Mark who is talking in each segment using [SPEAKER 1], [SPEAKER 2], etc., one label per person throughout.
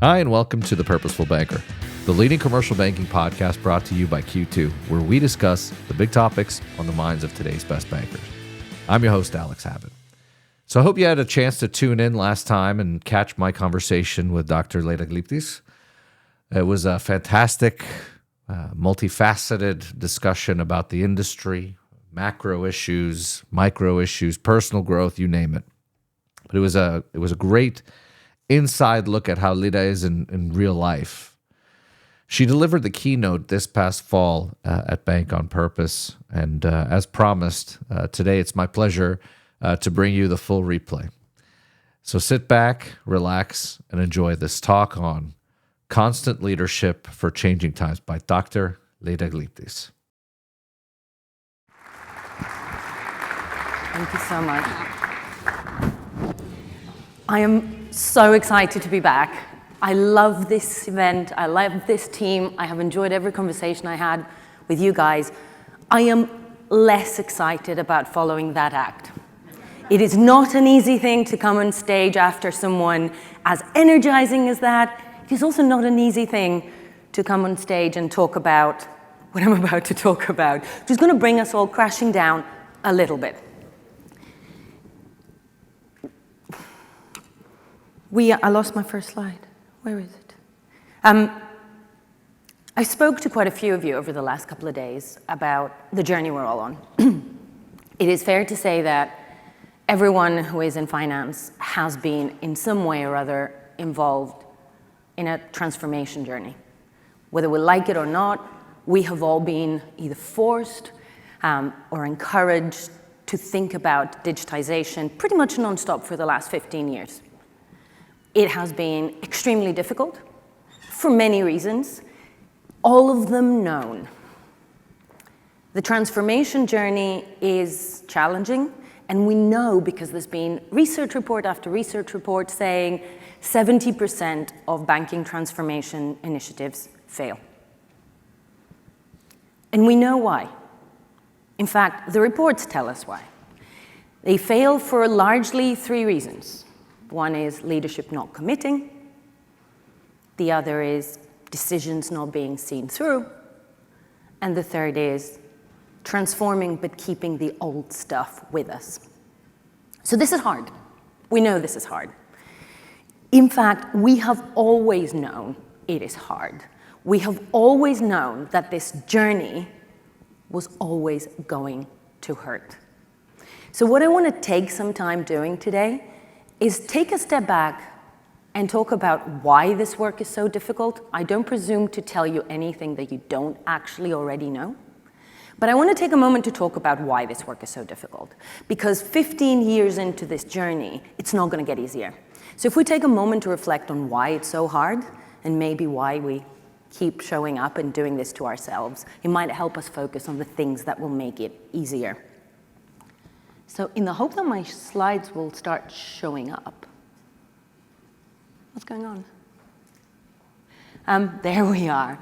[SPEAKER 1] Hi, and welcome to The Purposeful Banker, the leading commercial banking podcast brought to you by Q2, where we discuss the big topics on the minds of today's best bankers. I'm your host, Alex Habet. So I hope you had a chance to tune in last time and catch my conversation with Dr. Leda Glyptis. It was a fantastic, multifaceted discussion about the industry, macro issues, micro issues, personal growth, you name it. But it was a great inside look at how Leda is in real life. She delivered the keynote this past fall at BankOnPurpose, and as promised, today it's my pleasure to bring you the full replay. So sit back, relax, and enjoy this talk on Constant Leadership for Changing Times by Dr. Leda Glyptis.
[SPEAKER 2] Thank you so much. I am so excited to be back. I love this event. I love this team. I have enjoyed every conversation I had with you guys. I am less excited about following that act. It is not an easy thing to come on stage after someone as energizing as that. It is also not an easy thing to come on stage and talk about what I'm about to talk about, which is going to bring us all crashing down a little bit. I lost my first slide. Where is it? I spoke to quite a few of you over the last couple of days about the journey we're all on. It is fair to say that everyone who is in finance has been in some way or other involved in a transformation journey. Whether we like it or not, we have all been either forced or encouraged to think about digitization pretty much nonstop for the last 15 years. It has been extremely difficult for many reasons, all of them known. The transformation journey is challenging, and we know because there's been research report after research report saying 70% of banking transformation initiatives fail. And we know why. In fact, the reports tell us why. They fail for largely three reasons. One is leadership not committing. The other is decisions not being seen through. And the third is transforming but keeping the old stuff with us. So this is hard. We know this is hard. In fact, we have always known it is hard. We have always known that this journey was always going to hurt. So what I want to take some time doing today is take a step back and talk about why this work is so difficult. I don't presume to tell you anything that you don't actually already know. But I want to take a moment to talk about why this work is so difficult. Because 15 years into this journey, it's not going to get easier. So if we take a moment to reflect on why it's so hard, and maybe why we keep showing up and doing this to ourselves, it might help us focus on the things that will make it easier. So in the hope that my slides will start showing up. What's going on? There we are.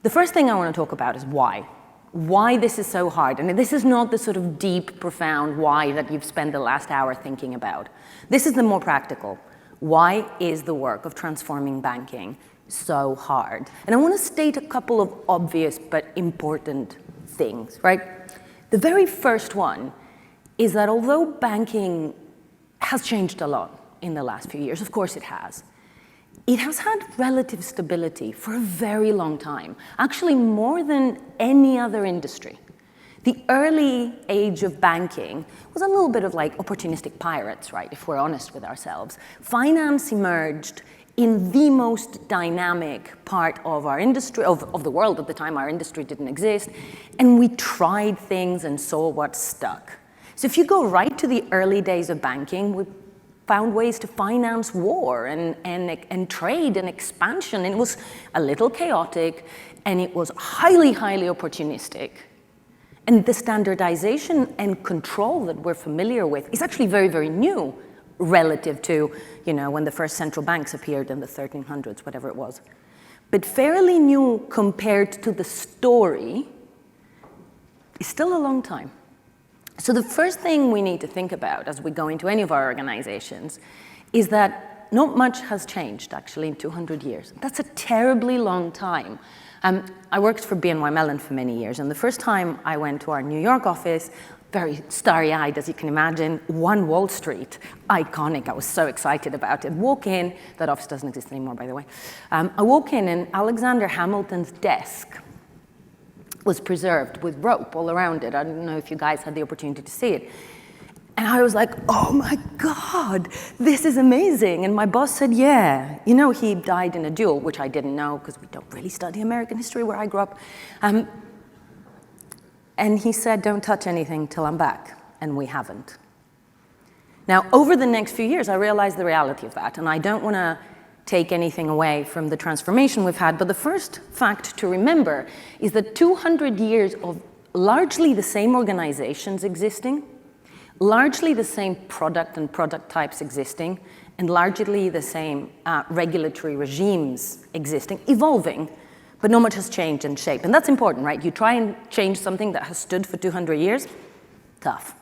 [SPEAKER 2] The first thing I want to talk about is why. Why this is so hard. And this is not the sort of deep, profound why that you've spent the last hour thinking about. This is the more practical. Why is the work of transforming banking so hard? And I want to state a couple of obvious but important things, right? The very first one is that although banking has changed a lot in the last few years, of course it has had relative stability for a very long time, actually more than any other industry. The early age of banking was a little bit of like opportunistic pirates, right, if we're honest with ourselves. Finance emerged in the most dynamic part of our industry, of the world at the time. Our industry didn't exist, and we tried things and saw what stuck. So if you go right to the early days of banking, we found ways to finance war and trade and expansion. And it was a little chaotic, and it was highly, highly opportunistic. And the standardization and control that we're familiar with is actually very, very new relative to, when the first central banks appeared in the 1300s, whatever it was. But fairly new compared to the story is still a long time. So the first thing we need to think about as we go into any of our organizations is that not much has changed, actually, in 200 years. That's a terribly long time. I worked for BNY Mellon for many years, and the first time I went to our New York office, very starry-eyed, as you can imagine, One Wall Street, iconic. I was so excited about it. Walk in, that office doesn't exist anymore, by the way. I walk in, and Alexander Hamilton's desk was preserved with rope all around it. I don't know if you guys had the opportunity to see it. And I was like, oh my God, this is amazing. And my boss said, yeah, you know, he died in a duel, which I didn't know because we don't really study American history where I grew up. And he said, don't touch anything till I'm back. And we haven't. Now, over the next few years, I realized the reality of that. And I don't want to take anything away from the transformation we've had. But the first fact to remember is that 200 years of largely the same organizations existing, largely the same product and product types existing, and largely the same regulatory regimes existing, evolving, but not much has changed in shape. And that's important, right? You try and change something that has stood for 200 years, tough.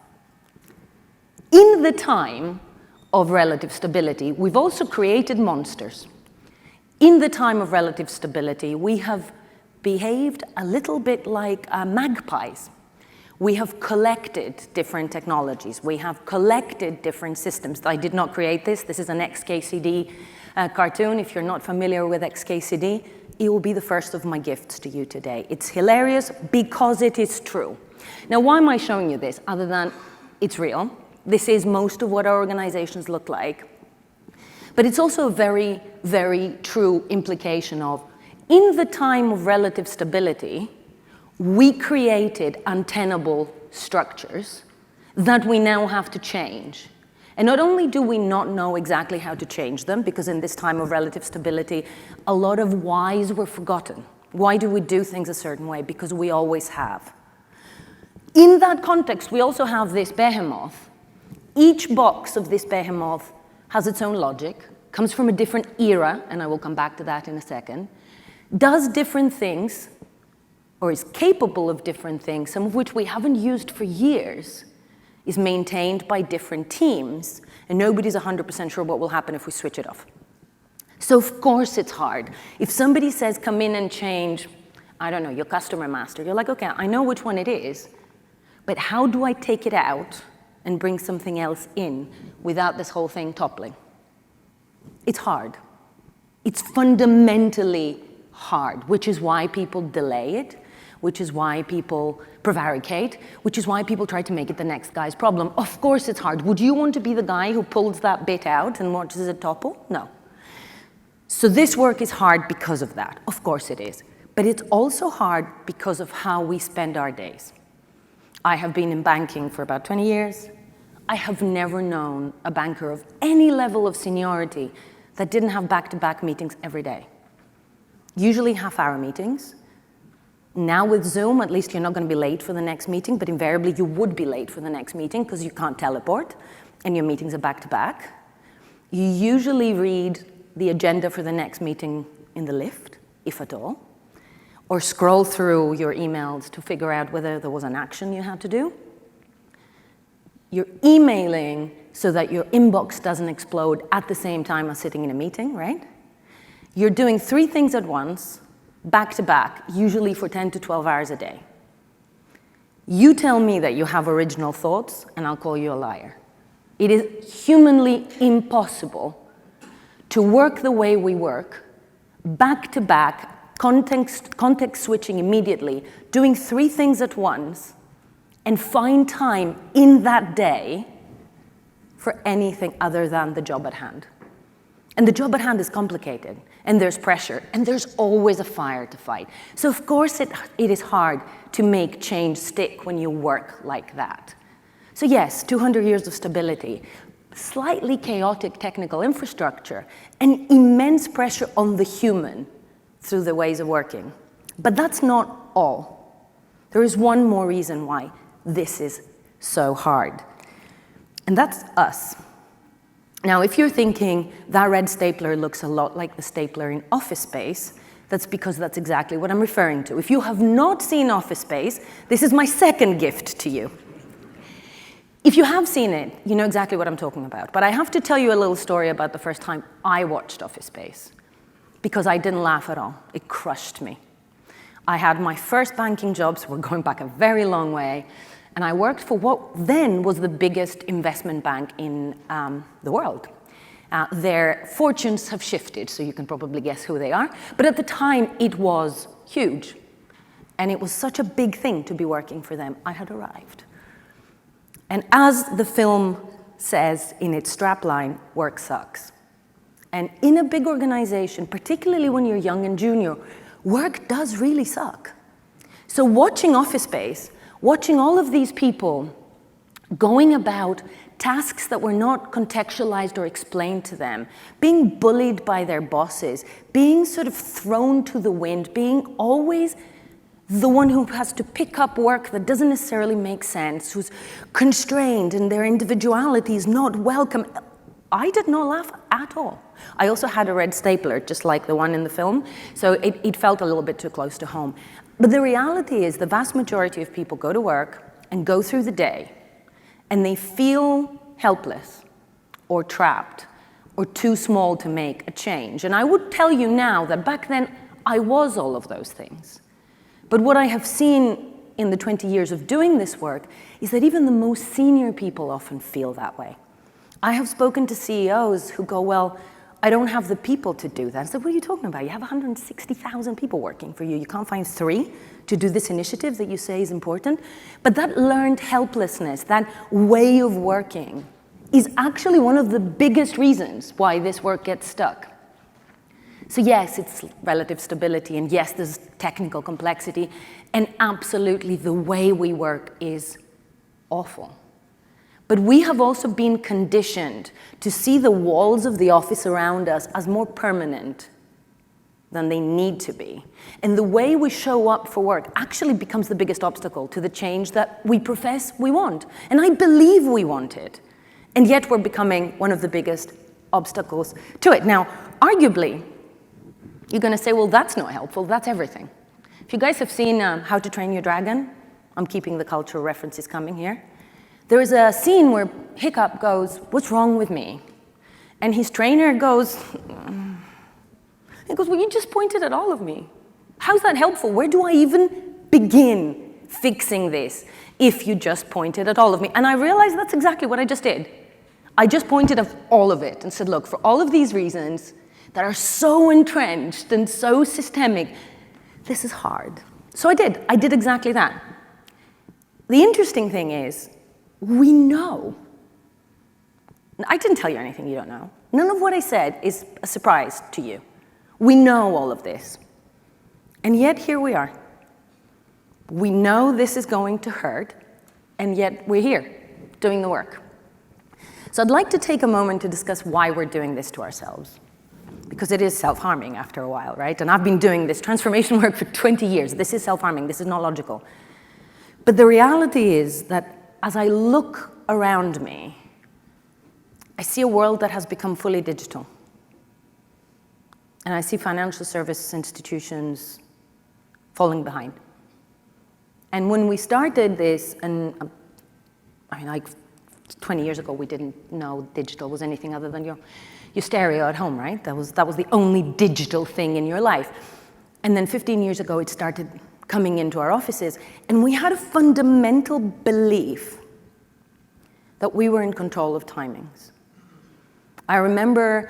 [SPEAKER 2] In the time of relative stability, we've also created monsters. In the time of relative stability, we have behaved a little bit like magpies. We have collected different technologies. We have collected different systems. I did not create this. This is an XKCD cartoon. If you're not familiar with XKCD, it will be the first of my gifts to you today. It's hilarious because it is true. Now, why am I showing you this other than it's real? This is most of what our organizations look like. But it's also a very, very true implication of, in the time of relative stability, we created untenable structures that we now have to change. And not only do we not know exactly how to change them, because in this time of relative stability, a lot of whys were forgotten. Why do we do things a certain way? Because we always have. In that context, we also have this behemoth. Each box of this behemoth has its own logic, comes from a different era, and I will come back to that in a second, does different things, or is capable of different things, some of which we haven't used for years, is maintained by different teams, and nobody's 100% sure what will happen if we switch it off. So of course it's hard. If somebody says, come in and change, I don't know, your customer master, you're like, okay, I know which one it is, but how do I take it out and bring something else in without this whole thing toppling? It's hard. It's fundamentally hard, which is why people delay it, which is why people prevaricate, which is why people try to make it the next guy's problem. Of course it's hard. Would you want to be the guy who pulls that bit out and watches it topple? No. So this work is hard because of that. Of course it is. But it's also hard because of how we spend our days. I have been in banking for about 20 years. I have never known a banker of any level of seniority that didn't have back-to-back meetings every day. Usually half-hour meetings. Now with Zoom, at least you're not going to be late for the next meeting, but invariably you would be late for the next meeting because you can't teleport and your meetings are back-to-back. You usually read the agenda for the next meeting in the lift, if at all, or scroll through your emails to figure out whether there was an action you had to do. You're emailing so that your inbox doesn't explode at the same time as sitting in a meeting, right? You're doing 3 things at once, back to back, usually for 10 to 12 hours a day. You tell me that you have original thoughts, and I'll call you a liar. It is humanly impossible to work the way we work, back to back, context switching immediately, doing 3 things at once, and find time in that day for anything other than the job at hand. And the job at hand is complicated, and there's pressure, and there's always a fire to fight. So of course it is hard to make change stick when you work like that. So yes, 200 years of stability, slightly chaotic technical infrastructure, and immense pressure on the human through the ways of working. But that's not all. There is one more reason why this is so hard, and that's us. Now, if you're thinking that red stapler looks a lot like the stapler in Office Space, that's because that's exactly what I'm referring to. If you have not seen Office Space, this is my second gift to you. If you have seen it, you know exactly what I'm talking about. But I have to tell you a little story about the first time I watched Office Space, because I didn't laugh at all. It crushed me. I had my first banking job, so we're going back a very long way, and I worked for what then was the biggest investment bank in the world. Their fortunes have shifted, so you can probably guess who they are. But at the time, it was huge. And it was such a big thing to be working for them. I had arrived. And as the film says in its strapline, work sucks. And in a big organization, particularly when you're young and junior, work does really suck. So watching Office Space, watching all of these people going about tasks that were not contextualized or explained to them, being bullied by their bosses, being sort of thrown to the wind, being always the one who has to pick up work that doesn't necessarily make sense, who's constrained and their individuality is not welcome. I did not laugh at all. I also had a red stapler, just like the one in the film, so it felt a little bit too close to home. But the reality is the vast majority of people go to work and go through the day, and they feel helpless or trapped or too small to make a change. And I would tell you now that back then I was all of those things. But what I have seen in the 20 years of doing this work is that even the most senior people often feel that way. I have spoken to CEOs who go, well, I don't have the people to do that. I said, what are you talking about? You have 160,000 people working for you. You can't find 3 to do this initiative that you say is important. But that learned helplessness, that way of working, is actually one of the biggest reasons why this work gets stuck. So yes, it's relative stability, and yes, there's technical complexity, and absolutely the way we work is awful. But we have also been conditioned to see the walls of the office around us as more permanent than they need to be. And the way we show up for work actually becomes the biggest obstacle to the change that we profess we want. And I believe we want it. And yet we're becoming one of the biggest obstacles to it. Now, arguably, you're going to say, well, that's not helpful. That's everything. If you guys have seen How to Train Your Dragon, I'm keeping the cultural references coming here. There is a scene where Hiccup goes, what's wrong with me? And his trainer goes, well, you just pointed at all of me. How's that helpful? Where do I even begin fixing this if you just pointed at all of me? And I realized that's exactly what I just did. I just pointed at all of it and said, look, for all of these reasons that are so entrenched and so systemic, this is hard. So I did exactly that. The interesting thing is, we know. I didn't tell you anything you don't know. None of what I said is a surprise to you. We know all of this. And yet here we are. We know this is going to hurt, and yet we're here doing the work. So I'd like to take a moment to discuss why we're doing this to ourselves. Because it is self-harming after a while, right? And I've been doing this transformation work for 20 years. This is self-harming. This is not logical. But the reality is that as I look around me, I see a world that has become fully digital. And I see financial service institutions falling behind. And when we started this, and I mean, like 20 years ago, we didn't know digital was anything other than your stereo at home, right? That was the only digital thing in your life. And then 15 years ago, it started coming into our offices, and we had a fundamental belief that we were in control of timings. I remember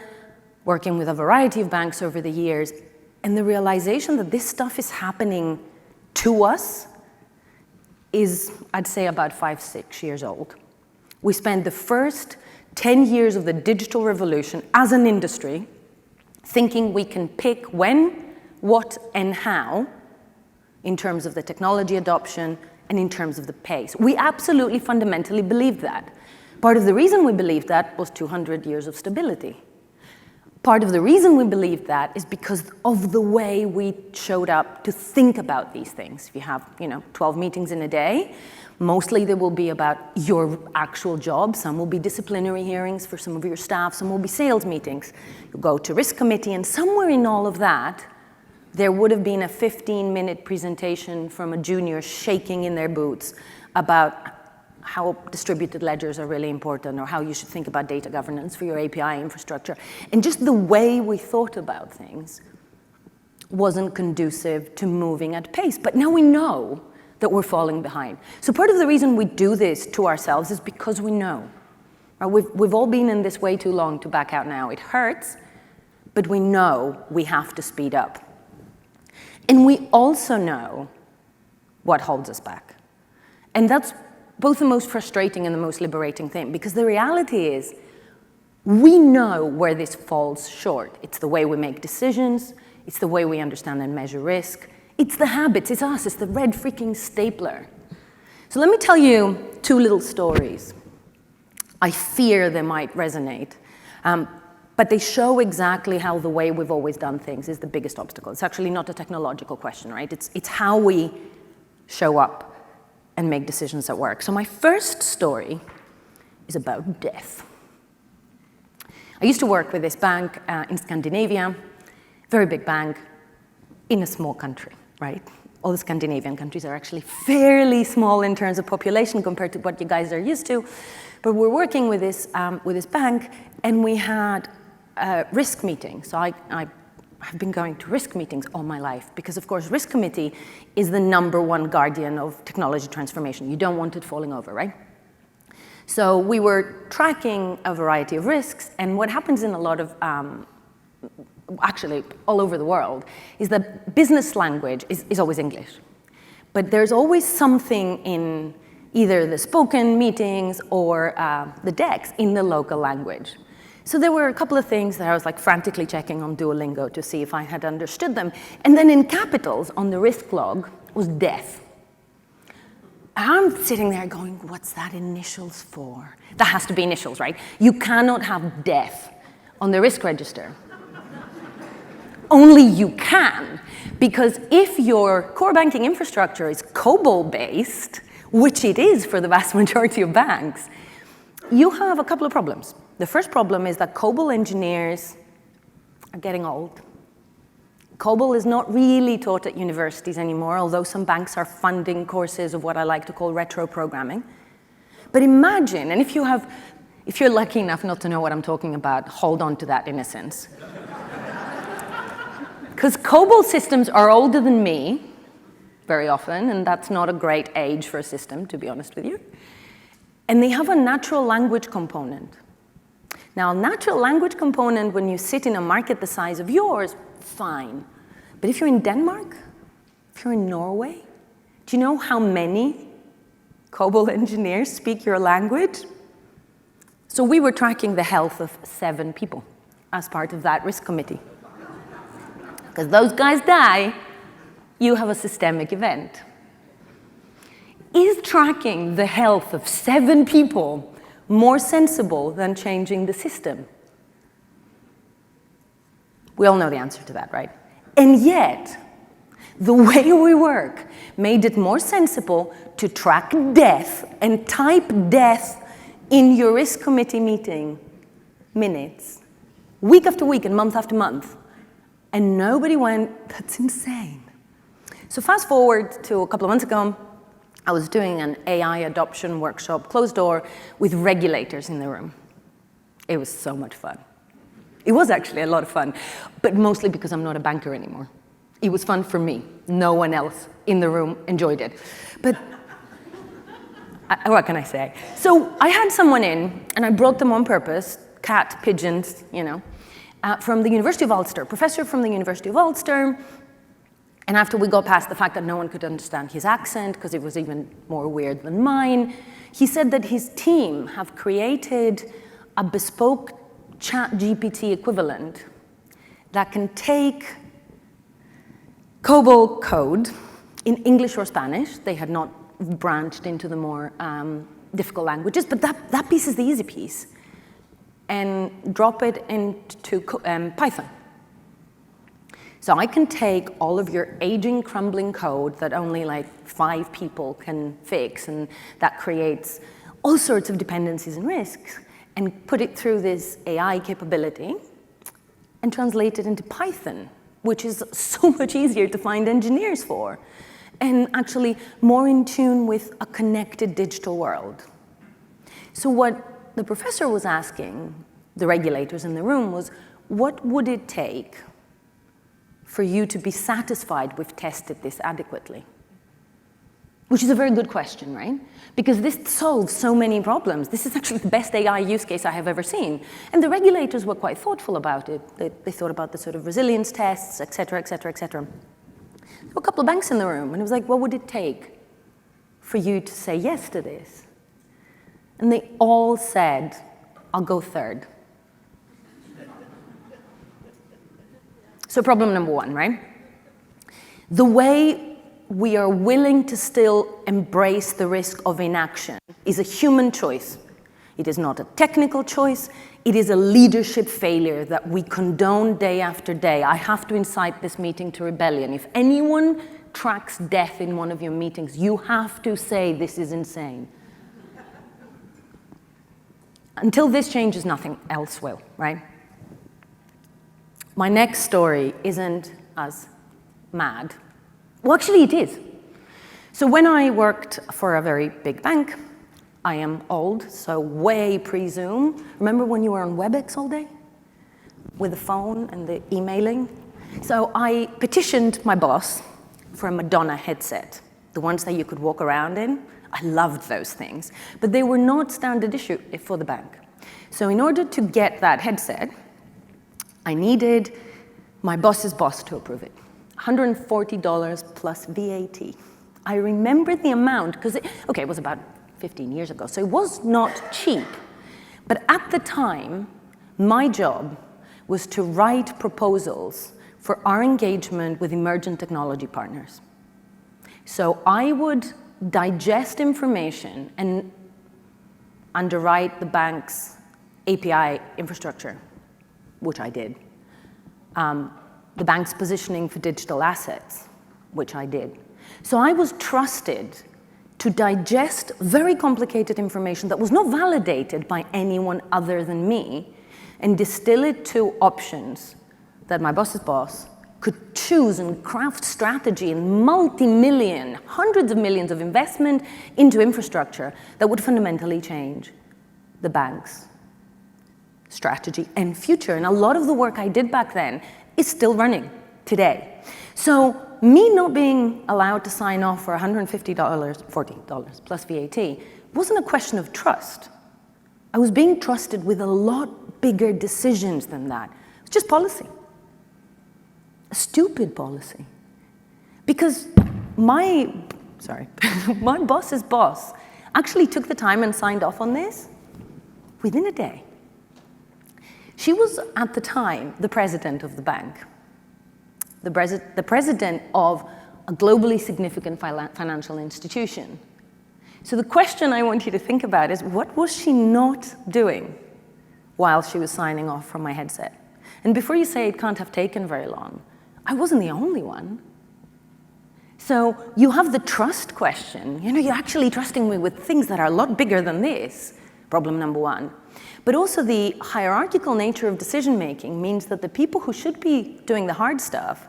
[SPEAKER 2] working with a variety of banks over the years, and the realization that this stuff is happening to us is, I'd say, about 5, 6 years old. We spent the first 10 years of the digital revolution as an industry thinking we can pick when, what, and how in terms of the technology adoption and in terms of the pace. We absolutely fundamentally believed that. Part of the reason we believed that was 200 years of stability. Part of the reason we believed that is because of the way we showed up to think about these things. If you have, 12 meetings in a day, mostly they will be about your actual job. Some will be disciplinary hearings for some of your staff. Some will be sales meetings. You go to risk committee, and somewhere in all of that, there would have been a 15-minute presentation from a junior shaking in their boots about how distributed ledgers are really important, or how you should think about data governance for your API infrastructure. And just the way we thought about things wasn't conducive to moving at pace. But now we know that we're falling behind. So part of the reason we do this to ourselves is because we know. We've all been in this way too long to back out now. It hurts, but we know we have to speed up. And we also know what holds us back. And that's both the most frustrating and the most liberating thing, because the reality is we know where this falls short. It's the way we make decisions. It's the way we understand and measure risk. It's the habits. It's us. It's the red freaking stapler. So let me tell you two little stories. I fear they might resonate, but they show exactly how the way we've always done things is the biggest obstacle. It's actually not a technological question, right? It's how we show up and make decisions at work. So my first story is about death. I used to work with this bank in Scandinavia, very big bank, in a small country, right? All the Scandinavian countries are actually fairly small in terms of population compared to what you guys are used to. But we're working with this bank, and we had a risk meeting. So I've been going to risk meetings all my life because, of course, risk committee is the #1 guardian of technology transformation. You don't want it falling over, right? So we were tracking a variety of risks, and what happens in a lot of, actually all over the world, is that business language is always English. But there's always something in either the spoken meetings or the decks in the local language. So there were a couple of things that I was like frantically checking on Duolingo to see if I had understood them. And then in capitals on the risk log was death. I'm sitting there going, what's that initials for? That has to be initials, right? You cannot have death on the risk register. Only you can, because if your core banking infrastructure is COBOL-based, which it is for the vast majority of banks, you have a couple of problems. The first problem is that COBOL engineers are getting old. COBOL is not really taught at universities anymore, although some banks are funding courses of what I like to call retro programming. But imagine, and if you're lucky enough not to know what I'm talking about, hold on to that innocence. Because COBOL systems are older than me, very often, and that's not a great age for a system, to be honest with you. And they have a natural language component. Now, natural language component, when you sit in a market the size of yours, fine. But if you're in Denmark, if you're in Norway, do you know how many COBOL engineers speak your language? So we were tracking the health of 7 people as part of that risk committee. Because those guys die, you have a systemic event. Is tracking the health of 7 people more sensible than changing the system? We all know the answer to that, right? And yet, the way we work made it more sensible to track death and type death in your risk committee meeting minutes, week after week and month after month. And nobody went, that's insane. So fast forward to a couple of months ago, I was doing an AI adoption workshop, closed door, with regulators in the room. It was so much fun. It was actually a lot of fun, but mostly because I'm not a banker anymore. It was fun for me. No one else in the room enjoyed it. But what can I say? So I had someone in, and I brought them on purpose, cat, pigeons, you know, from the University of Ulster, professor from the University of Ulster. And after we got past the fact that no one could understand his accent, because it was even more weird than mine, he said that his team have created a bespoke ChatGPT equivalent that can take COBOL code in English or Spanish. They had not branched into the more difficult languages, but that piece is the easy piece, and drop it into Python. So I can take all of your aging, crumbling code that only like 5 people can fix, and that creates all sorts of dependencies and risks, and put it through this AI capability and translate it into Python, which is so much easier to find engineers for, and actually more in tune with a connected digital world. So what the professor was asking the regulators in the room was, what would it take for you to be satisfied we've tested this adequately? Which is a very good question, right? Because this solves so many problems. This is actually the best AI use case I have ever seen. And the regulators were quite thoughtful about it. They thought about the sort of resilience tests, et cetera, et cetera, et cetera. There were a couple of banks in the room, and it was like, what would it take for you to say yes to this? And they all said, I'll go third. So problem number one, right? The way we are willing to still embrace the risk of inaction is a human choice. It is not a technical choice. It is a leadership failure that we condone day after day. I have to incite this meeting to rebellion. If anyone tracks death in one of your meetings, you have to say this is insane. Until this changes, nothing else will, right? My next story isn't as mad. Well, actually, it is. So when I worked for a very big bank, I am old, so way pre-Zoom. Remember when you were on WebEx all day? With the phone and the emailing? So I petitioned my boss for a Madonna headset, the ones that you could walk around in. I loved those things, but they were not standard issue for the bank. So in order to get that headset, I needed my boss's boss to approve it. $140 plus VAT. I remember the amount because it was about 15 years ago, so it was not cheap. But at the time, my job was to write proposals for our engagement with emergent technology partners. So I would digest information and underwrite the bank's API infrastructure, which I did. The bank's positioning for digital assets, which I did. So I was trusted to digest very complicated information that was not validated by anyone other than me and distill it to options that my boss's boss could choose and craft strategy and multi-million, hundreds of millions of investment into infrastructure that would fundamentally change the bank's strategy and future. And a lot of the work I did back then is still running today. So me not being allowed to sign off for $150, $40 plus VAT wasn't a question of trust. I was being trusted with a lot bigger decisions than that. It's just policy. A stupid policy. Because my boss's boss actually took the time and signed off on this within a day. She was, at the time, the president of the bank, the president of a globally significant financial institution. So the question I want you to think about is, what was she not doing while she was signing off from my headset? And before you say it can't have taken very long, I wasn't the only one. So you have the trust question. You're actually trusting me with things that are a lot bigger than this, problem number one. But also the hierarchical nature of decision-making means that the people who should be doing the hard stuff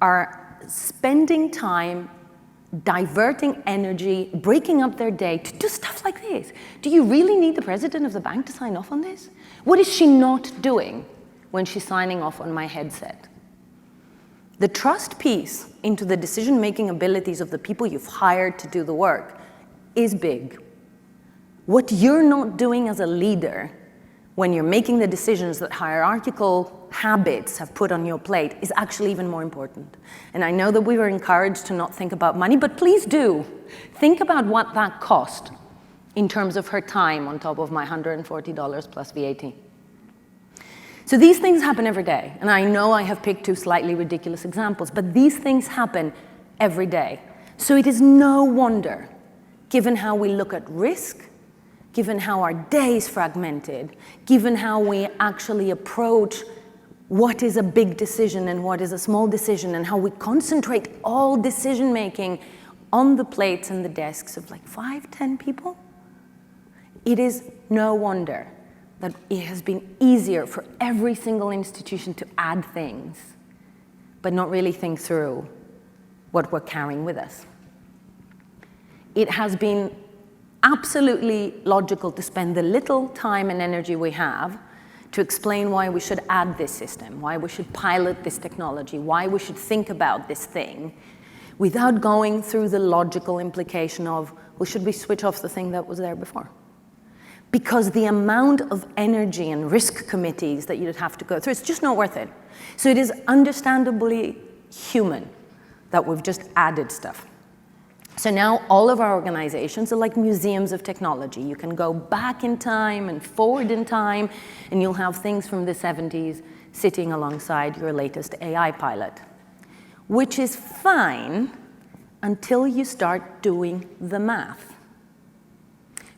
[SPEAKER 2] are spending time diverting energy, breaking up their day to do stuff like this. Do you really need the president of the bank to sign off on this? What is she not doing when she's signing off on my headset? The trust piece into the decision-making abilities of the people you've hired to do the work is big. What you're not doing as a leader when you're making the decisions that hierarchical habits have put on your plate is actually even more important. And I know that we were encouraged to not think about money, but please do. Think about what that cost in terms of her time on top of my $140 plus VAT. So these things happen every day. And I know I have picked two slightly ridiculous examples, but these things happen every day. So it is no wonder, given how we look at risk, given how our day is fragmented, given how we actually approach what is a big decision and what is a small decision, and how we concentrate all decision-making on the plates and the desks of like 5, 10 people, it is no wonder that it has been easier for every single institution to add things, but not really think through what we're carrying with us. It has been absolutely logical to spend the little time and energy we have to explain why we should add this system, why we should pilot this technology, why we should think about this thing, without going through the logical implication of, well, should we switch off the thing that was there before? Because the amount of energy and risk committees that you'd have to go through, it's just not worth it. So it is understandably human that we've just added stuff. So now all of our organizations are like museums of technology. You can go back in time and forward in time, and you'll have things from the 70s sitting alongside your latest AI pilot, which is fine until you start doing the math.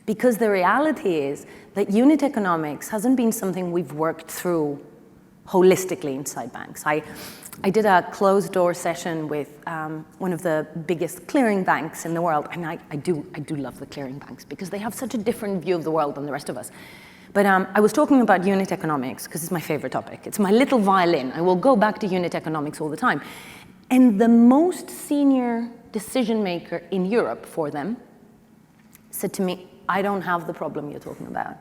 [SPEAKER 2] Because the reality is that unit economics hasn't been something we've worked through holistically inside banks. I did a closed-door session with one of the biggest clearing banks in the world, and I do love the clearing banks because they have such a different view of the world than the rest of us. But I was talking about unit economics because it's my favorite topic. It's my little violin. I will go back to unit economics all the time. And the most senior decision maker in Europe for them said to me, I don't have the problem you're talking about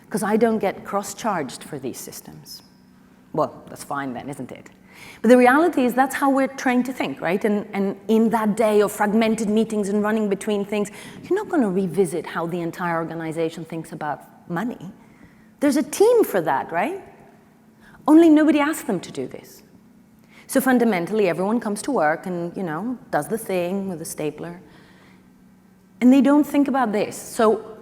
[SPEAKER 2] because I don't get cross-charged for these systems. Well, that's fine then, isn't it? But the reality is that's how we're trained to think, right? And in that day of fragmented meetings and running between things, you're not going to revisit how the entire organization thinks about money. There's a team for that, right? Only nobody asked them to do this. So fundamentally, everyone comes to work and, does the thing with a stapler. And they don't think about this. So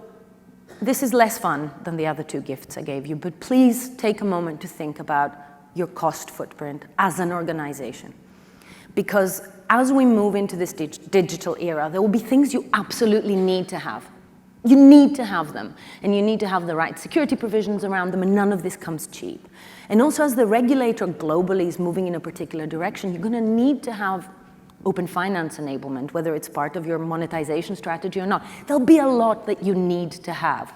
[SPEAKER 2] this is less fun than the other two gifts I gave you, but please take a moment to think about your cost footprint as an organization. Because as we move into this digital era, there will be things you absolutely need to have. You need to have them, and you need to have the right security provisions around them, and none of this comes cheap. And also, as the regulator globally is moving in a particular direction, you're going to need to have open finance enablement, whether it's part of your monetization strategy or not. There'll be a lot that you need to have.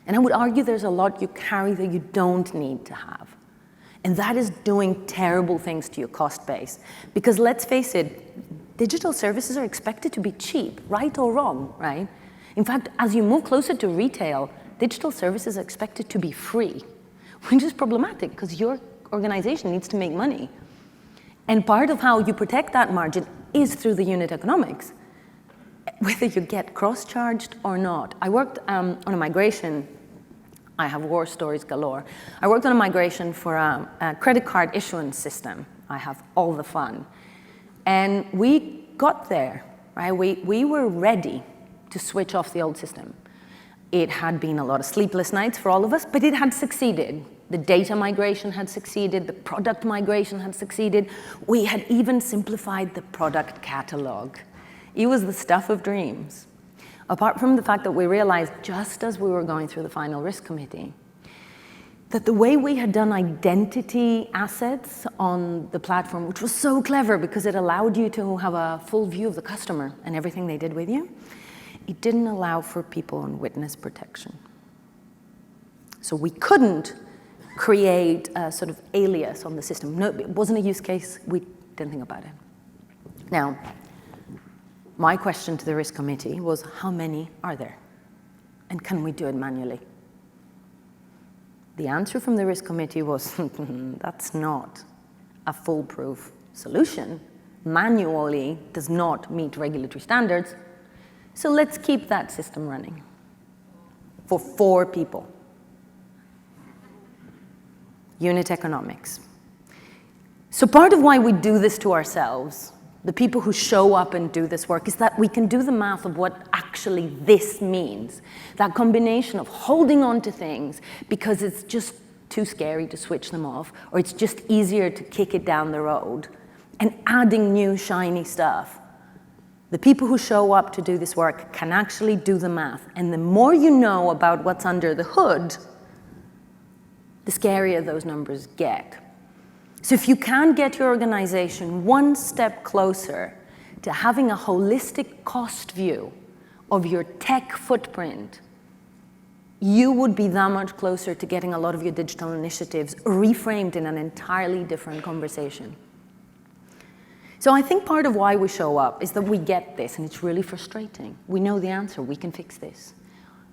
[SPEAKER 2] And I would argue there's a lot you carry that you don't need to have. And that is doing terrible things to your cost base. Because let's face it, digital services are expected to be cheap, right or wrong, right? In fact, as you move closer to retail, digital services are expected to be free, which is problematic because your organization needs to make money. And part of how you protect that margin is through the unit economics, whether you get cross-charged or not. I worked on a migration. I have war stories galore. I worked on a migration for a credit card issuance system. I have all the fun. And we got there, right? We were ready to switch off the old system. It had been a lot of sleepless nights for all of us, but it had succeeded. The data migration had succeeded. The product migration had succeeded. We had even simplified the product catalog. It was the stuff of dreams. Apart from the fact that we realized, just as we were going through the final risk committee, that the way we had done identity assets on the platform, which was so clever because it allowed you to have a full view of the customer and everything they did with you, it didn't allow for people on witness protection. So we couldn't create a sort of alias on the system. No, it wasn't a use case. We didn't think about it. Now, my question to the risk committee was, how many are there? And can we do it manually? The answer from the risk committee was, that's not a foolproof solution. Manually does not meet regulatory standards. So let's keep that system running for 4 people. Unit economics. So part of why we do this to ourselves, the people who show up and do this work, is that we can do the math of what actually this means. That combination of holding on to things because it's just too scary to switch them off, or it's just easier to kick it down the road, and adding new shiny stuff. The people who show up to do this work can actually do the math. And the more you know about what's under the hood, the scarier those numbers get. So if you can get your organization one step closer to having a holistic cost view of your tech footprint, you would be that much closer to getting a lot of your digital initiatives reframed in an entirely different conversation. So I think part of why we show up is that we get this, and it's really frustrating. We know the answer. We can fix this.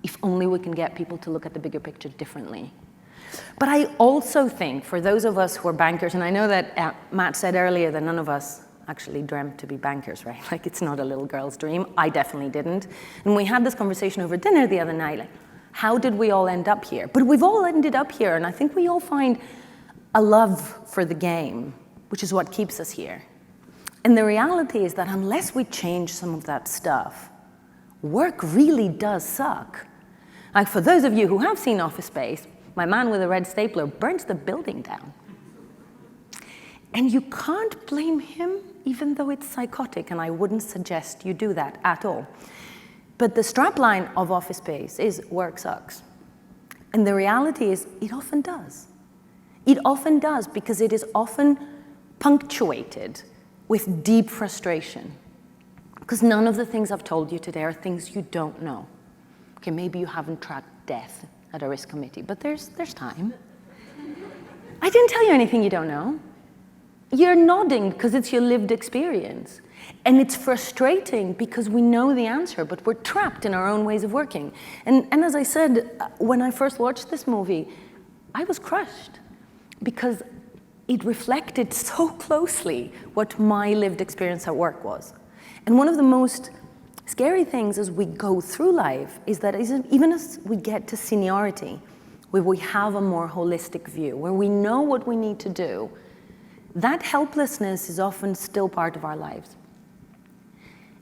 [SPEAKER 2] If only we can get people to look at the bigger picture differently. But I also think for those of us who are bankers, and I know that Matt said earlier that none of us actually dreamt to be bankers, right? Like, it's not a little girl's dream. I definitely didn't. And we had this conversation over dinner the other night, like, how did we all end up here? But we've all ended up here, and I think we all find a love for the game, which is what keeps us here. And the reality is that unless we change some of that stuff, work really does suck. Like, for those of you who have seen Office Space, my man with a red stapler burns the building down. And you can't blame him, even though it's psychotic, and I wouldn't suggest you do that at all. But the strapline of Office Space is work sucks. And the reality is it often does. It often does, because it is often punctuated with deep frustration. Because none of the things I've told you today are things you don't know. Okay, maybe you haven't tracked death at a risk committee, but there's time. I didn't tell you anything you don't know. You're nodding because it's your lived experience. And it's frustrating because we know the answer, but we're trapped in our own ways of working. And as I said, when I first watched this movie, I was crushed because it reflected so closely what my lived experience at work was. And one of the most scary things as we go through life is that even as we get to seniority, where we have a more holistic view, where we know what we need to do, that helplessness is often still part of our lives.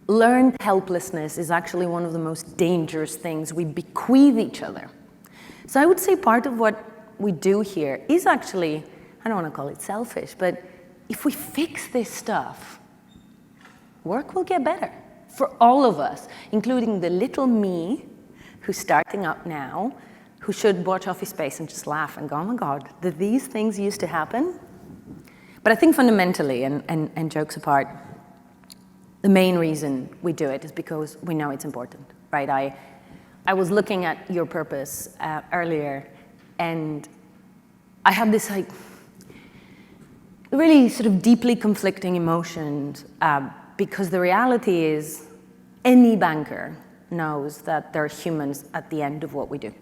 [SPEAKER 2] Learned helplessness is actually one of the most dangerous things we bequeath each other. So I would say part of what we do here is actually, I don't want to call it selfish, but if we fix this stuff, work will get better for all of us, including the little me who's starting up now, who should watch Office Space and just laugh and go, oh my God, did these things used to happen? But I think fundamentally, and jokes apart, the main reason we do it is because we know it's important, right? I was looking at your purpose earlier, and I had this like really sort of deeply conflicting emotions because the reality is any banker knows that there are humans at the end of what we do.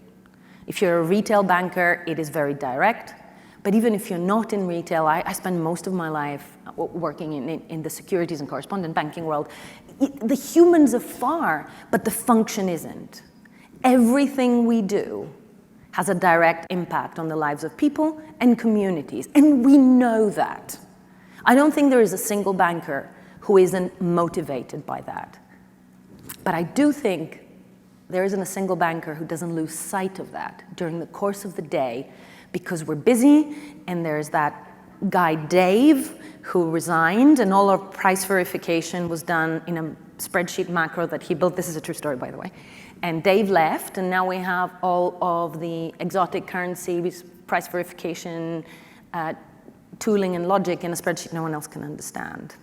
[SPEAKER 2] If you're a retail banker, it is very direct. But even if you're not in retail, I spend most of my life working in the securities and correspondent banking world. The humans are far, but the function isn't. Everything we do has a direct impact on the lives of people and communities, and we know that. I don't think there is a single banker who isn't motivated by that. But I do think there isn't a single banker who doesn't lose sight of that during the course of the day, because we're busy, and there's that guy Dave who resigned, and all our price verification was done in a spreadsheet macro that he built. This is a true story, by the way. And Dave left, and now we have all of the exotic currency price verification tooling and logic in a spreadsheet no one else can understand.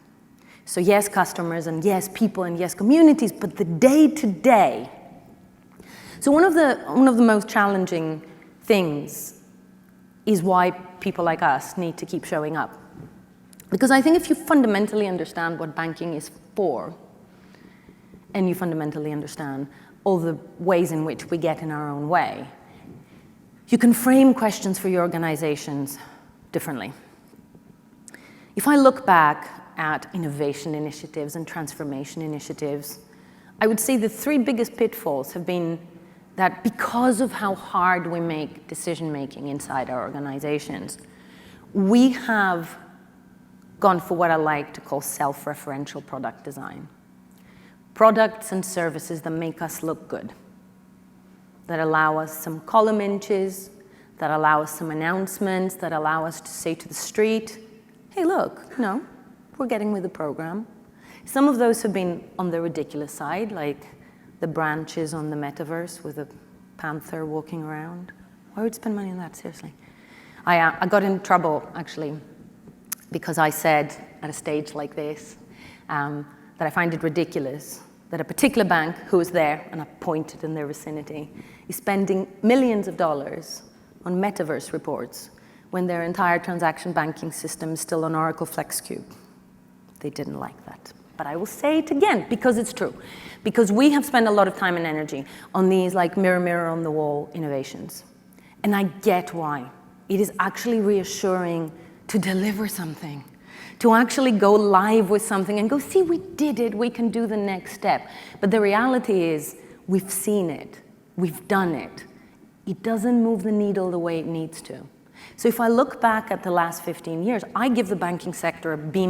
[SPEAKER 2] So yes, customers, and yes, people, and yes, communities, but the day-to-day. So one of the most challenging things is why people like us need to keep showing up. Because I think if you fundamentally understand what banking is for, and you fundamentally understand all the ways in which we get in our own way, you can frame questions for your organizations differently. If I look back at innovation initiatives and transformation initiatives, I would say the three biggest pitfalls have been that because of how hard we make decision-making inside our organizations, we have gone for what I like to call self-referential product design. Products and services that make us look good, that allow us some column inches, that allow us some announcements, that allow us to say to the street, hey, look, we're getting with the program. Some of those have been on the ridiculous side, like the branches on the metaverse with a panther walking around. Why would you spend money on that, seriously? I got in trouble, actually, because I said at a stage like this that I find it ridiculous that a particular bank who was there, and I pointed in their vicinity, is spending millions of dollars on metaverse reports when their entire transaction banking system is still on Oracle FlexCube. they didn't like that. But I will say it again, because it's true. Because we have spent a lot of time and energy on these like mirror on the wall innovations. And I get why. It is actually reassuring to deliver something, to actually go live with something and go, see, we did it, we can do the next step. But the reality is, we've seen it, we've done it. It doesn't move the needle the way it needs to. So if I look back at the last 15 years, I give the banking sector a B-.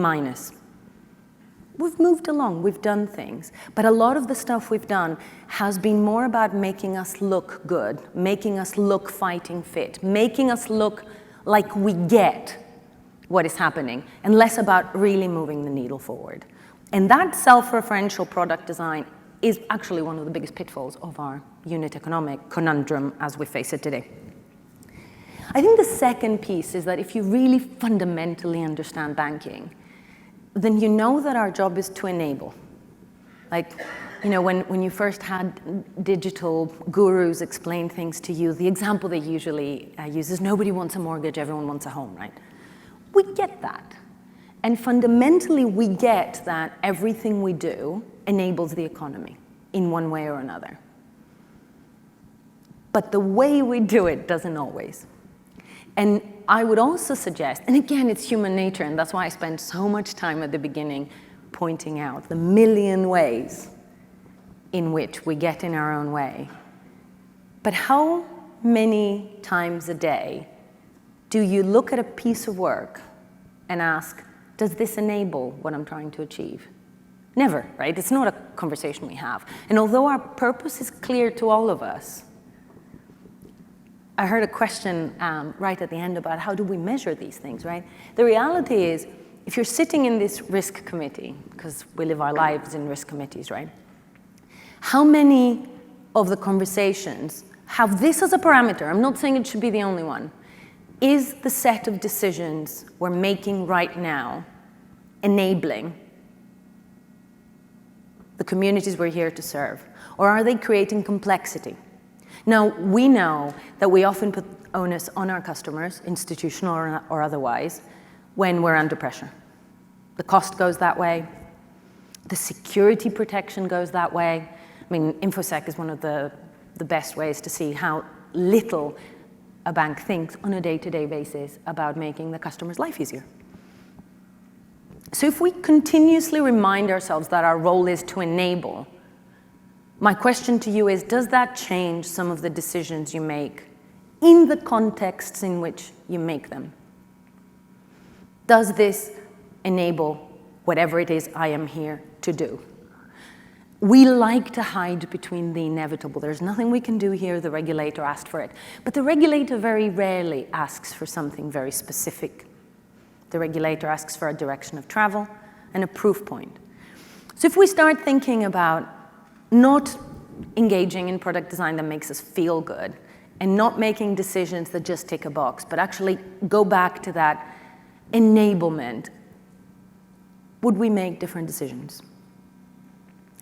[SPEAKER 2] We've moved along, we've done things, but a lot of the stuff we've done has been more about making us look good, making us look fighting fit, making us look like we get what is happening, and less about really moving the needle forward. And that self-referential product design is actually one of the biggest pitfalls of our unit economic conundrum as we face it today. I think the second piece is that if you really fundamentally understand banking, then you know that our job is to enable. Like, you know, when you first had digital gurus explain things to you, the example they usually use is nobody wants a mortgage, everyone wants a home, right? We get that. And fundamentally, we get that everything we do enables the economy in one way or another. But the way we do it doesn't always. And I would also suggest, and again, it's human nature, and that's why I spent so much time at the beginning pointing out the million ways in which we get in our own way. But how many times a day do you look at a piece of work and ask, does this enable what I'm trying to achieve? Never, right? It's not a conversation we have. And although our purpose is clear to all of us, I heard a question right at the end about how do we measure these things, right? The reality is, if you're sitting in this risk committee, because we live our lives in risk committees, right? How many of the conversations have this as a parameter? I'm not saying it should be the only one. Is the set of decisions we're making right now enabling the communities we're here to serve? Or are they creating complexity? Now, we know that we often put onus on our customers, institutional or otherwise, when we're under pressure. The cost goes that way. The security protection goes that way. I mean, InfoSec is one of the best ways to see how little a bank thinks on a day-to-day basis about making the customer's life easier. So if we continuously remind ourselves that our role is to enable, my question to you is, does that change some of the decisions you make in the contexts in which you make them? Does this enable whatever it is I am here to do? We like to hide between the inevitable. There's nothing we can do here, the regulator asked for it. But the regulator very rarely asks for something very specific. The regulator asks for a direction of travel and a proof point. So if we start thinking about not engaging in product design that makes us feel good, and not making decisions that just tick a box, but actually go back to that enablement, would we make different decisions?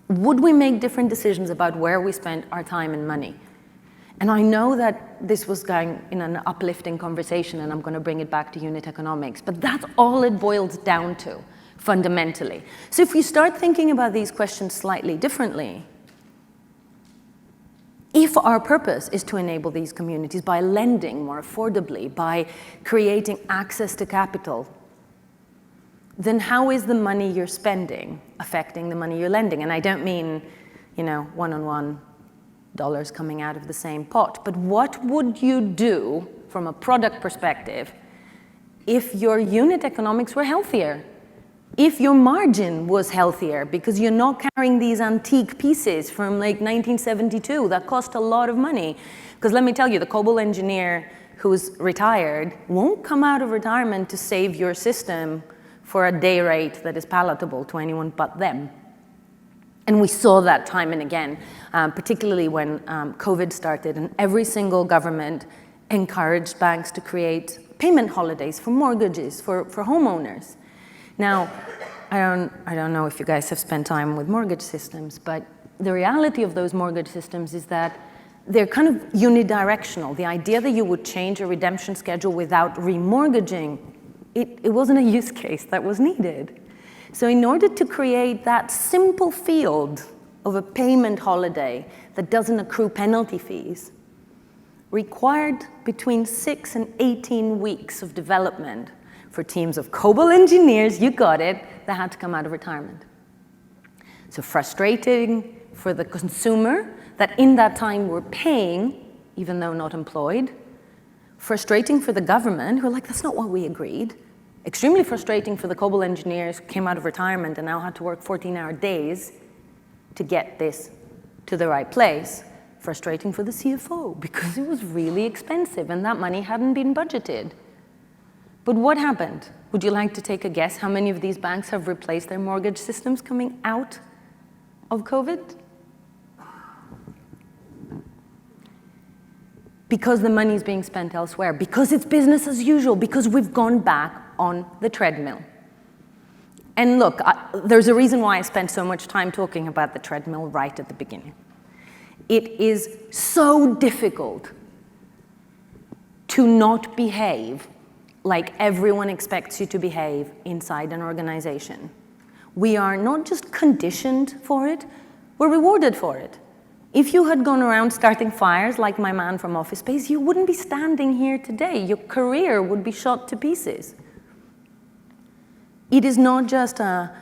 [SPEAKER 2] Would we make different decisions about where we spend our time and money? And I know that this was going in an uplifting conversation, and I'm going to bring it back to unit economics, but that's all it boils down to, fundamentally. So if you start thinking about these questions slightly differently, if our purpose is to enable these communities by lending more affordably, by creating access to capital, then how is the money you're spending affecting the money you're lending? And I don't mean, one-on-one dollars coming out of the same pot, but what would you do from a product perspective if your unit economics were healthier? If your margin was healthier, because you're not carrying these antique pieces from like 1972 that cost a lot of money. Because let me tell you, the COBOL engineer who's retired won't come out of retirement to save your system for a day rate that is palatable to anyone but them. And we saw that time and again, particularly when COVID started and every single government encouraged banks to create payment holidays for mortgages, for homeowners. Now, I don't know if you guys have spent time with mortgage systems, but the reality of those mortgage systems is that they're kind of unidirectional. The idea that you would change a redemption schedule without remortgaging, it wasn't a use case that was needed. So in order to create that simple field of a payment holiday that doesn't accrue penalty fees, required between 6 and 18 weeks of development for teams of COBOL engineers, you got it, that had to come out of retirement. So frustrating for the consumer that in that time we're paying, even though not employed. Frustrating for the government, who are like, that's not what we agreed. Extremely frustrating for the COBOL engineers who came out of retirement and now had to work 14-hour days to get this to the right place. Frustrating for the CFO because it was really expensive and that money hadn't been budgeted. But what happened? Would you like to take a guess how many of these banks have replaced their mortgage systems coming out of COVID? Because the money is being spent elsewhere, because it's business as usual, because we've gone back on the treadmill. And look, there's a reason why I spent so much time talking about the treadmill right at the beginning. It is so difficult to not behave like everyone expects you to behave inside an organization. We are not just conditioned for it, we're rewarded for it. If you had gone around starting fires like my man from Office Space, you wouldn't be standing here today. Your career would be shot to pieces. It is not just a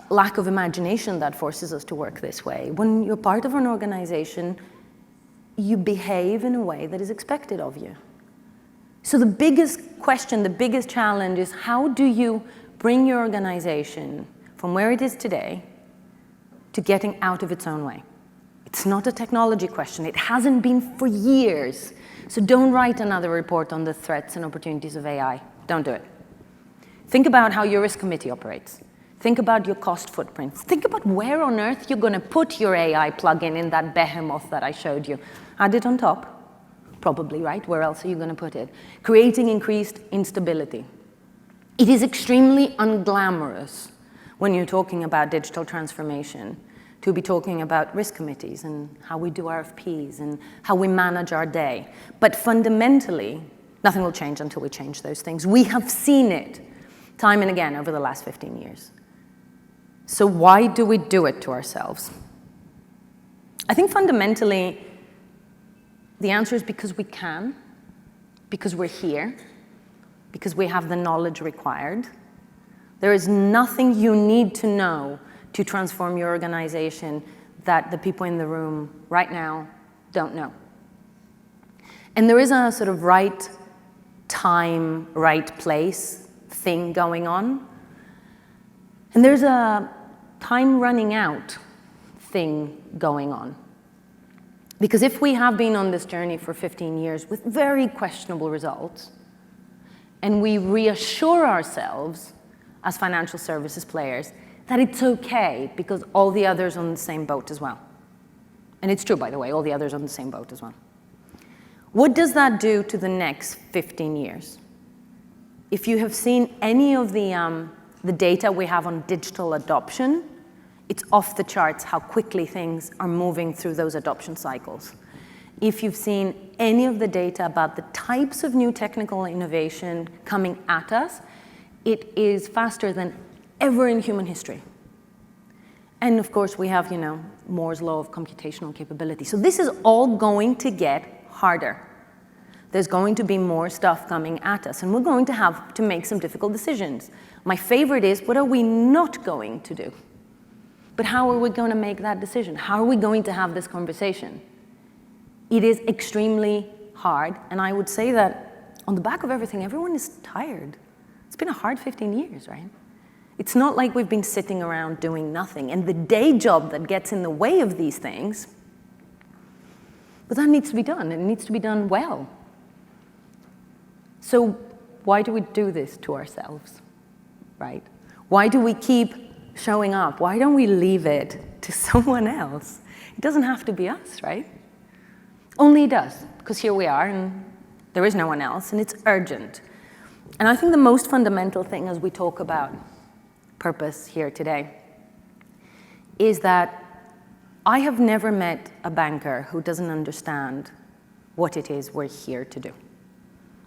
[SPEAKER 2] lack of imagination that forces us to work this way. When you're part of an organization, you behave in a way that is expected of you. So the biggest question, the biggest challenge is how do you bring your organization from where it is today to getting out of its own way? It's not a technology question. It hasn't been for years. So don't write another report on the threats and opportunities of AI. Don't do it. Think about how your risk committee operates. Think about your cost footprint. Think about where on earth you're going to put your AI plugin in that behemoth that I showed you. Add it on top. Probably, right? Where else are you going to put it? Creating increased instability. It is extremely unglamorous when you're talking about digital transformation to be talking about risk committees and how we do RFPs and how we manage our day. But fundamentally, nothing will change until we change those things. We have seen it time and again over the last 15 years. So why do we do it to ourselves? I think fundamentally, the answer is because we can, because we're here, because we have the knowledge required. There is nothing you need to know to transform your organization that the people in the room right now don't know. And there is a sort of right time, right place thing going on. And there's a time running out thing going on. Because if we have been on this journey for 15 years with very questionable results, and we reassure ourselves as financial services players that it's okay because all the others are on the same boat as well. And it's true, by the way, all the others are on the same boat as well. What does that do to the next 15 years? If you have seen any of the data we have on digital adoption, it's off the charts how quickly things are moving through those adoption cycles. If you've seen any of the data about the types of new technical innovation coming at us, it is faster than ever in human history. And of course, we have, Moore's law of computational capability. So this is all going to get harder. There's going to be more stuff coming at us, and we're going to have to make some difficult decisions. My favorite is, what are we not going to do? But how are we going to make that decision? How are we going to have this conversation? It is extremely hard, and I would say that on the back of everything, everyone is tired. It's been a hard 15 years, right? It's not like we've been sitting around doing nothing, and the day job that gets in the way of these things, but that needs to be done, and it needs to be done well. So why do we do this to ourselves, right? Why do we keep showing up? Why don't we leave it to someone else? It doesn't have to be us, right? Only it does, because here we are, and there is no one else, and it's urgent. And I think the most fundamental thing as we talk about purpose here today is that I have never met a banker who doesn't understand what it is we're here to do.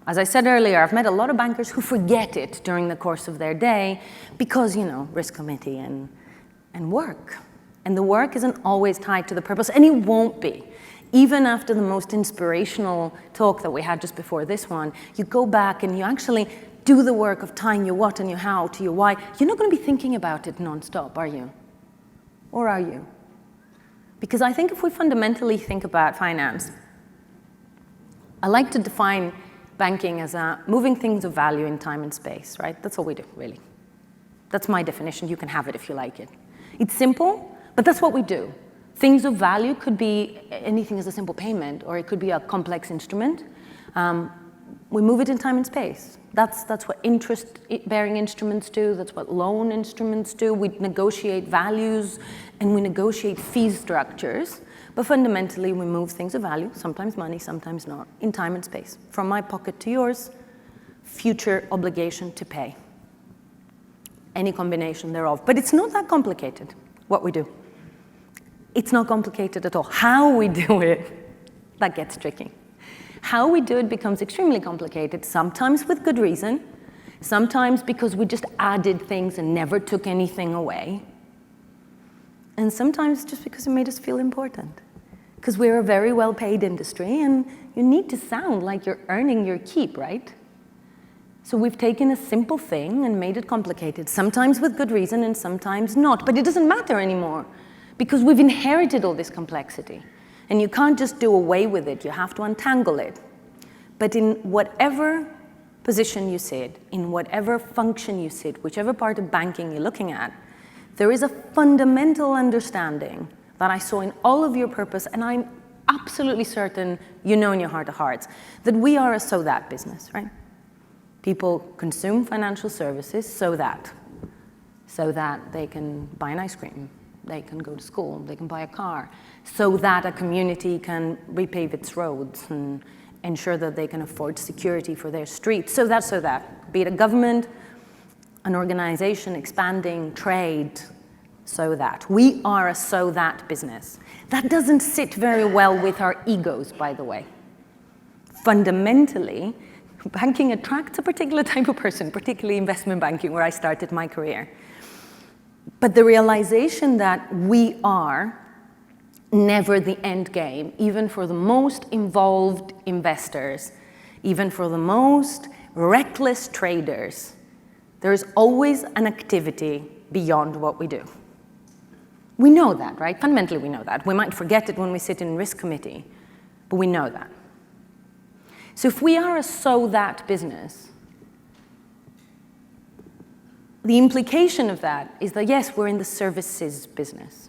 [SPEAKER 2] As I said earlier, I've met a lot of bankers who forget it during the course of their day because, risk committee and work. And the work isn't always tied to the purpose, and it won't be. Even after the most inspirational talk that we had just before this one, you go back and you actually do the work of tying your what and your how to your why. You're not going to be thinking about it nonstop, are you? Or are you? Because I think if we fundamentally think about finance, I like to define banking as moving things of value in time and space, right? That's all we do, really. That's my definition. You can have it if you like it. It's simple, but that's what we do. Things of value could be anything as a simple payment, or it could be a complex instrument. We move it in time and space. That's what interest-bearing instruments do. That's what loan instruments do. We negotiate values, and we negotiate fee structures. But fundamentally, we move things of value, sometimes money, sometimes not, in time and space. From my pocket to yours, future obligation to pay. Any combination thereof. But it's not that complicated, what we do. It's not complicated at all. How we do it, that gets tricky. How we do it becomes extremely complicated, sometimes with good reason, sometimes because we just added things and never took anything away, and sometimes just because it made us feel important. Because we're a very well-paid industry, and you need to sound like you're earning your keep, right? So we've taken a simple thing and made it complicated, sometimes with good reason and sometimes not. But it doesn't matter anymore, because we've inherited all this complexity. And you can't just do away with it, you have to untangle it. But in whatever position you sit, in whatever function you sit, whichever part of banking you're looking at, there is a fundamental understanding that I saw in all of your purpose, and I'm absolutely certain you know in your heart of hearts, that we are a so-that business, right? People consume financial services so that they can buy an ice cream, they can go to school, they can buy a car, so that a community can repave its roads and ensure that they can afford security for their streets, so that, be it a government, an organization expanding trade, so that. We are a so that business. That doesn't sit very well with our egos, by the way. Fundamentally, banking attracts a particular type of person, particularly investment banking, where I started my career. But the realization that we are never the end game, even for the most involved investors, even for the most reckless traders, there's always an activity beyond what we do. We know that, right? Fundamentally, we know that. We might forget it when we sit in risk committee, but we know that. So if we are a so-that business, the implication of that is that, yes, we're in the services business.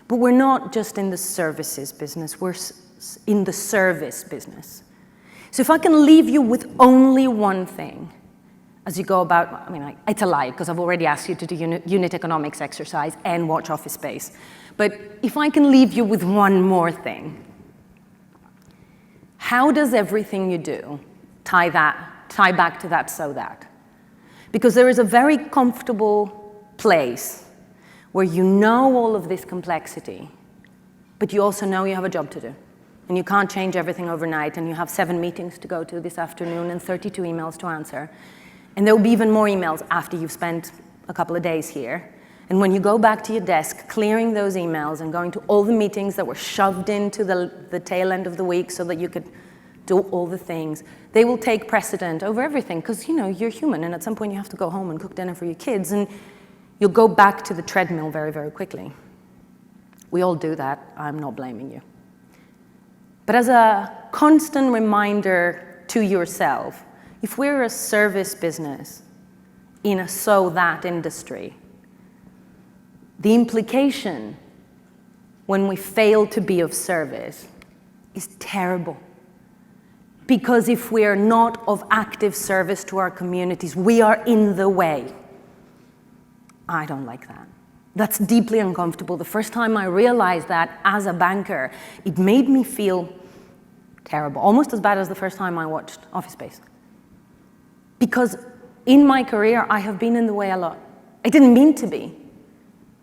[SPEAKER 2] But we're not just in the services business, we're in the service business. So if I can leave you with only one thing, as you go about, it's a lie, because I've already asked you to do unit economics exercise and watch Office Space. But if I can leave you with one more thing, how does everything you do tie back to that so that? Because there is a very comfortable place where you know all of this complexity, but you also know you have a job to do. And you can't change everything overnight, and you have 7 meetings to go to this afternoon and 32 emails to answer. And there will be even more emails after you've spent a couple of days here. And when you go back to your desk, clearing those emails and going to all the meetings that were shoved into the tail end of the week so that you could do all the things, they will take precedent over everything, because you're human, and at some point you have to go home and cook dinner for your kids, and you'll go back to the treadmill very, very quickly. We all do that. I'm not blaming you. But as a constant reminder to yourself, if we're a service business in a so-that industry, the implication when we fail to be of service is terrible. Because if we are not of active service to our communities, we are in the way. I don't like that. That's deeply uncomfortable. The first time I realized that as a banker, it made me feel terrible, almost as bad as the first time I watched Office Space. Because in my career, I have been in the way a lot. I didn't mean to be.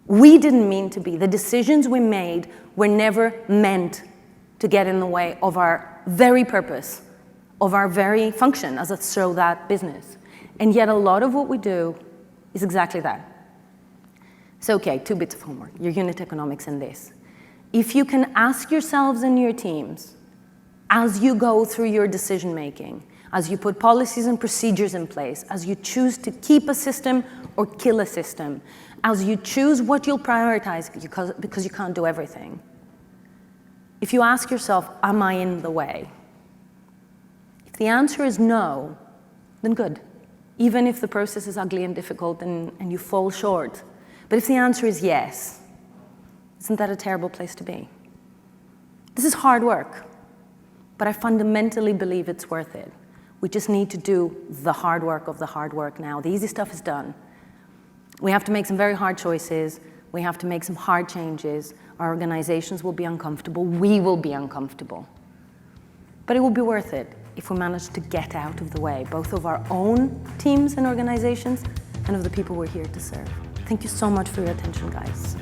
[SPEAKER 2] We didn't mean to be. The decisions we made were never meant to get in the way of our very purpose of our very function as a so that business. And yet a lot of what we do is exactly that. So, okay, 2 bits of homework, your unit economics and this. If you can ask yourselves and your teams, as you go through your decision making, as you put policies and procedures in place, as you choose to keep a system or kill a system, as you choose what you'll prioritize because you can't do everything. If you ask yourself, am I in the way? If the answer is no, then good. Even if the process is ugly and difficult and you fall short. But if the answer is yes, isn't that a terrible place to be? This is hard work, but I fundamentally believe it's worth it. We just need to do the hard work of the hard work now. The easy stuff is done. We have to make some very hard choices. We have to make some hard changes. Our organizations will be uncomfortable. We will be uncomfortable. But it will be worth it if we manage to get out of the way, both of our own teams and organizations and of the people we're here to serve. Thank you so much for your attention, guys.